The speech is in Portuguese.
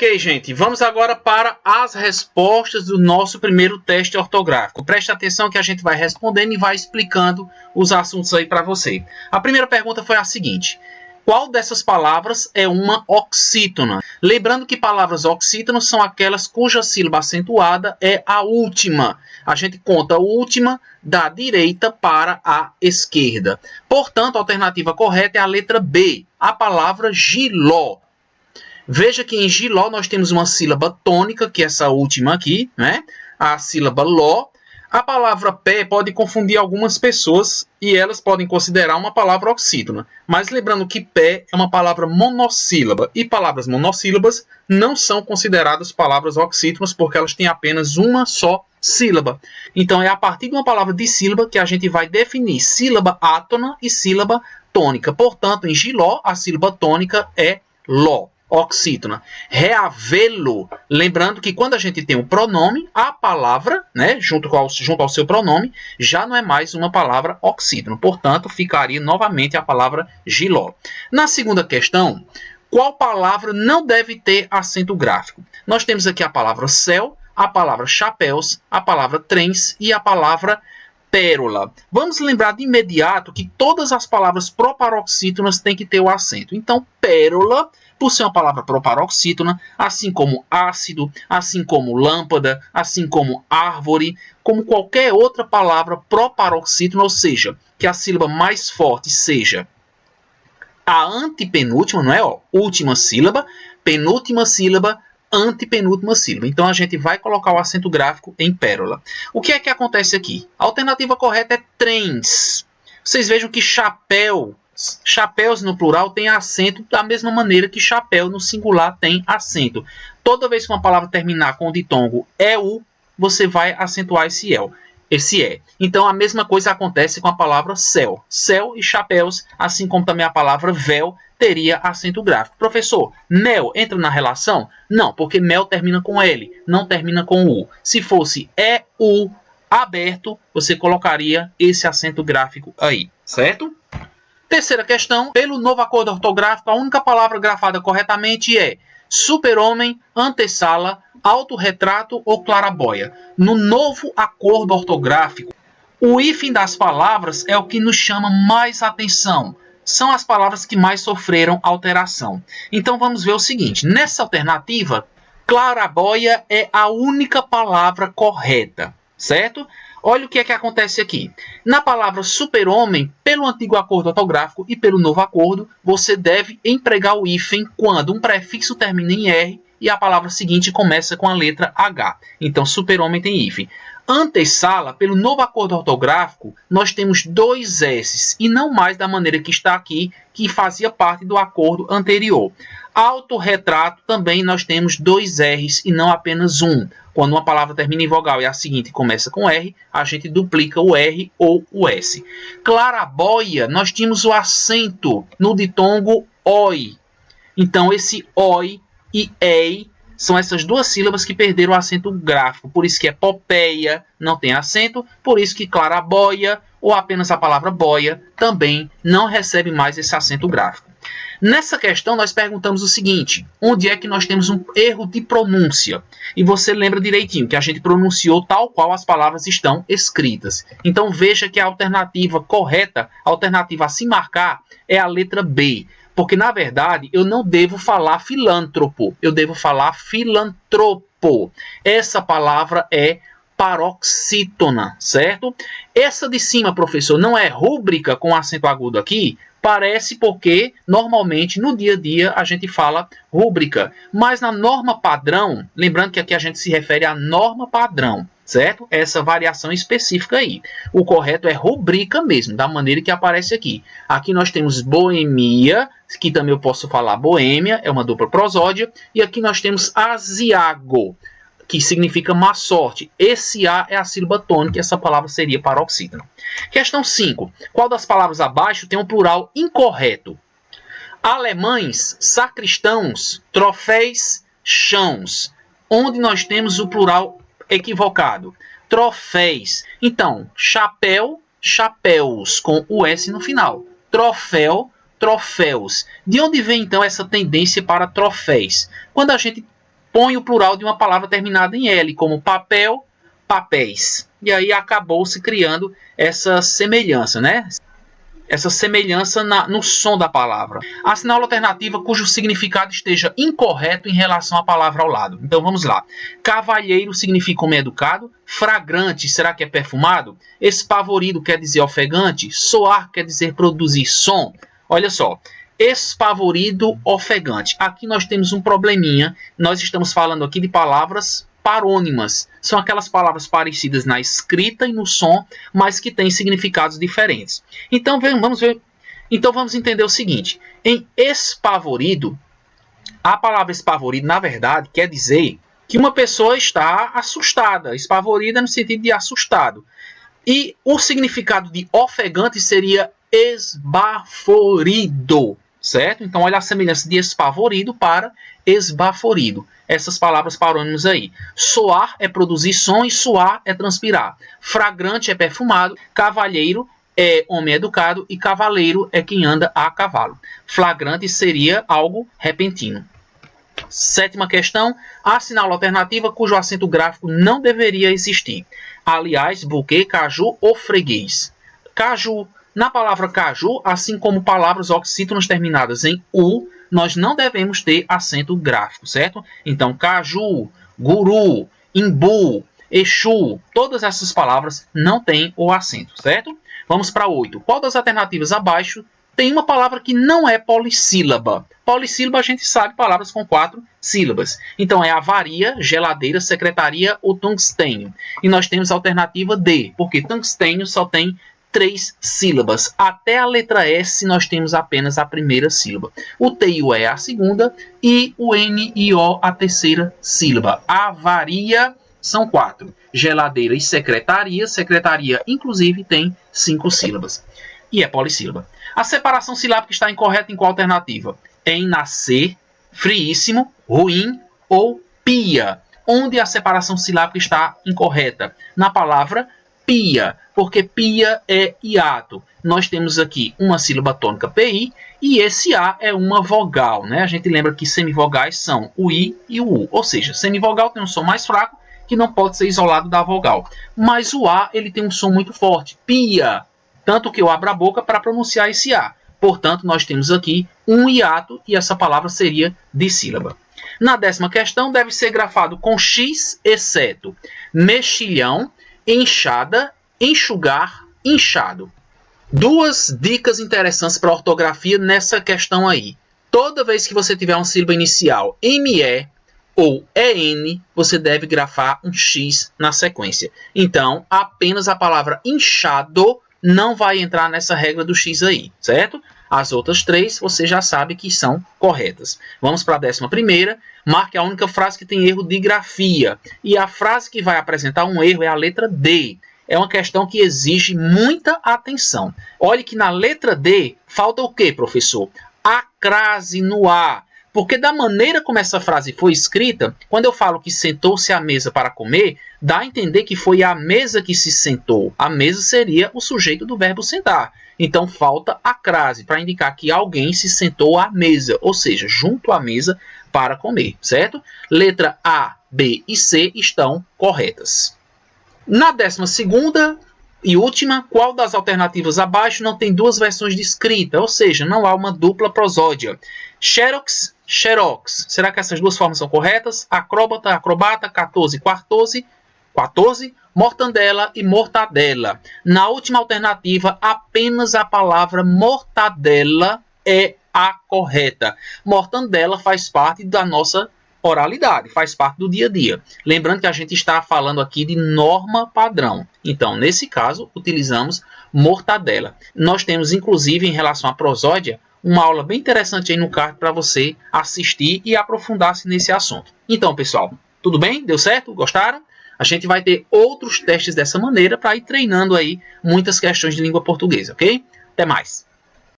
Ok, gente, vamos agora para as respostas do nosso primeiro teste ortográfico. Preste atenção que a gente vai respondendo e vai explicando os assuntos aí para você. A primeira pergunta foi a seguinte: qual dessas palavras é uma oxítona? Lembrando que palavras oxítonas são aquelas cuja sílaba acentuada é a última. A gente conta a última da direita para a esquerda. Portanto, a alternativa correta é a letra B, a palavra giló. Veja que em giló nós temos uma sílaba tônica, que é essa última aqui, né? A sílaba ló. A palavra pé pode confundir algumas pessoas e elas podem considerar uma palavra oxítona. Mas lembrando que pé é uma palavra monossílaba e palavras monossílabas não são consideradas palavras oxítonas porque elas têm apenas uma só sílaba. Então é a partir de uma palavra dissílaba que a gente vai definir sílaba átona e sílaba tônica. Portanto, em giló a sílaba tônica é ló. Oxítona. Reavelo, lembrando que quando a gente tem um pronome, a palavra, né, junto ao seu pronome, já não é mais uma palavra oxítona. Portanto, ficaria novamente a palavra giló. Na segunda questão, qual palavra não deve ter acento gráfico? Nós temos aqui a palavra céu, a palavra chapéus, a palavra trens e a palavra pérola. Vamos lembrar de imediato que todas as palavras proparoxítonas têm que ter o acento. Então, pérola, por ser uma palavra proparoxítona, assim como ácido, assim como lâmpada, assim como árvore, como qualquer outra palavra proparoxítona, ou seja, que a sílaba mais forte seja a antepenúltima, não é? Última sílaba, penúltima sílaba, antepenúltima sílaba. Então a gente vai colocar o acento gráfico em pérola. O que é que acontece aqui? A alternativa correta é trens. Vocês vejam que chapéus no plural tem acento da mesma maneira que chapéu no singular tem acento. Toda vez que uma palavra terminar com o ditongo EU, você vai acentuar esse E. Então a mesma coisa acontece com a palavra céu. Céu e chapéus, assim como também a palavra véu, teria acento gráfico. Professor, mel entra na relação? Não, porque mel termina com L, não termina com U. Se fosse EU aberto, você colocaria esse acento gráfico aí, certo? Terceira questão, pelo novo acordo ortográfico, a única palavra grafada corretamente é super-homem, antessala, autorretrato ou clarabóia. No novo acordo ortográfico, o hífen das palavras é o que nos chama mais atenção. São as palavras que mais sofreram alteração. Então vamos ver o seguinte, nessa alternativa, clarabóia é a única palavra correta, certo? Olha o que é que acontece aqui. Na palavra super-homem, pelo antigo acordo ortográfico e pelo novo acordo, você deve empregar o hífen quando um prefixo termina em R e a palavra seguinte começa com a letra H. Então, super-homem tem hífen. Antessala, pelo novo acordo ortográfico, nós temos dois S e não mais da maneira que está aqui, que fazia parte do acordo anterior. Autorretrato também nós temos dois R's e não apenas um. Quando uma palavra termina em vogal e a seguinte começa com R, a gente duplica o R ou o S. Clarabóia, nós tínhamos o acento no ditongo OI. Então, esse OI e EI são essas duas sílabas que perderam o acento gráfico. Por isso que é popeia, não tem acento. Por isso que clarabóia, ou apenas a palavra boia, também não recebe mais esse acento gráfico. Nessa questão, nós perguntamos o seguinte, onde é que nós temos um erro de pronúncia? E você lembra direitinho que a gente pronunciou tal qual as palavras estão escritas. Então, veja que a alternativa correta, a alternativa a se marcar, é a letra B. Porque, na verdade, eu não devo falar filântropo, eu devo falar filantropo. Essa palavra é paroxítona, certo? Essa de cima, professor, não é rúbrica com acento agudo aqui? Parece porque, normalmente, no dia a dia, a gente fala rúbrica. Mas na norma padrão, lembrando que aqui a gente se refere à norma padrão, certo? Essa variação específica aí. O correto é rubrica mesmo, da maneira que aparece aqui. Aqui nós temos boemia, que também eu posso falar boêmia, é uma dupla prosódia. E aqui nós temos asiago, que significa má sorte. Esse A é a sílaba tônica, essa palavra seria paroxítona. Questão 5. Qual das palavras abaixo tem um plural incorreto? Alemães, sacristãos, troféis, chãos. Onde nós temos o plural equivocado? Troféis. Então, chapéu, chapéus, com o S no final. Troféu, troféus. De onde vem, então, essa tendência para troféus? Quando a gente põe o plural de uma palavra terminada em L, como papel, papéis. E aí acabou-se criando essa semelhança, né? Essa semelhança no som da palavra. Assinale a alternativa cujo significado esteja incorreto em relação à palavra ao lado. Então vamos lá. Cavalheiro significa homem educado. Fragrante, será que é perfumado? Espavorido quer dizer ofegante. Soar quer dizer produzir som. Olha só. Espavorido, ofegante. Aqui nós temos um probleminha. Nós estamos falando aqui de palavras parônimas. São aquelas palavras parecidas na escrita e no som, mas que têm significados diferentes. Então vamos ver. Então vamos entender o seguinte. Em espavorido, a palavra espavorido, na verdade, quer dizer que uma pessoa está assustada. Espavorida no sentido de assustado. E o significado de ofegante seria esbaforido. Certo? Então, olha a semelhança de espavorido para esbaforido. Essas palavras parônimas aí. Soar é produzir som e suar é transpirar. Fragrante é perfumado. Cavalheiro é homem educado. E cavaleiro é quem anda a cavalo. Flagrante seria algo repentino. Sétima questão. Assinale a alternativa cujo acento gráfico não deveria existir. Aliás, buquê, caju ou freguês. Caju. Na palavra caju, assim como palavras oxítonas terminadas em U, nós não devemos ter acento gráfico, certo? Então, caju, guru, imbu, exu, todas essas palavras não têm o acento, certo? Vamos para 8. Qual das alternativas abaixo tem uma palavra que não é polissílaba? Polissílaba a gente sabe, palavras com 4 sílabas. Então, é avaria, geladeira, secretaria ou tungstênio. E nós temos a alternativa D, porque tungstênio só tem 3 sílabas. Até a letra S nós temos apenas a primeira sílaba. O T e o E a segunda e o N e O a terceira sílaba. Avaria são 4. Geladeira e secretaria. Secretaria, inclusive, tem 5 sílabas. E é polissílaba. A separação silábica está incorreta em qual alternativa? Em nascer, friíssimo, ruim ou pia. Onde a separação silábica está incorreta? Na palavra pia, porque pia é hiato. Nós temos aqui uma sílaba tônica PI e esse A é uma vogal, né? A gente lembra que semivogais são o I e o U, ou seja, semivogal tem um som mais fraco que não pode ser isolado da vogal. Mas o A ele tem um som muito forte, pia, tanto que eu abro a boca para pronunciar esse A. Portanto, nós temos aqui um hiato e essa palavra seria dissílaba. Na 10ª questão, deve ser grafado com X, exceto mexilhão, enxada, enxugar, inchado. 2 dicas interessantes para ortografia nessa questão aí. Toda vez que você tiver uma sílaba inicial ME ou EN, você deve grafar um X na sequência. Então, apenas a palavra inchado não vai entrar nessa regra do X aí, certo? As outras 3 você já sabe que são corretas. Vamos para a 11ª. Marque a única frase que tem erro de grafia. E a frase que vai apresentar um erro é a letra D. É uma questão que exige muita atenção. Olhe que na letra D falta o quê, professor? A crase no A. Porque da maneira como essa frase foi escrita, quando eu falo que sentou-se à mesa para comer, dá a entender que foi a mesa que se sentou. A mesa seria o sujeito do verbo sentar. Então falta a crase para indicar que alguém se sentou à mesa, ou seja, junto à mesa para comer, certo? Letra A, B e C estão corretas. Na 12ª e última, qual das alternativas abaixo não tem 2 versões de escrita, ou seja, não há uma dupla prosódia? Xerox, xerox. Será que essas 2 formas são corretas? Acróbata, acrobata, 14, 14, 14, mortandela e mortadela. Na última alternativa, apenas a palavra mortadela é a correta. Mortandela faz parte da nossa oralidade, faz parte do dia a dia. Lembrando que a gente está falando aqui de norma padrão. Então, nesse caso, utilizamos mortadela. Nós temos, inclusive, em relação à prosódia, uma aula bem interessante aí no card para você assistir e aprofundar-se nesse assunto. Então, pessoal, tudo bem? Deu certo? Gostaram? A gente vai ter outros testes dessa maneira para ir treinando aí muitas questões de língua portuguesa, ok? Até mais!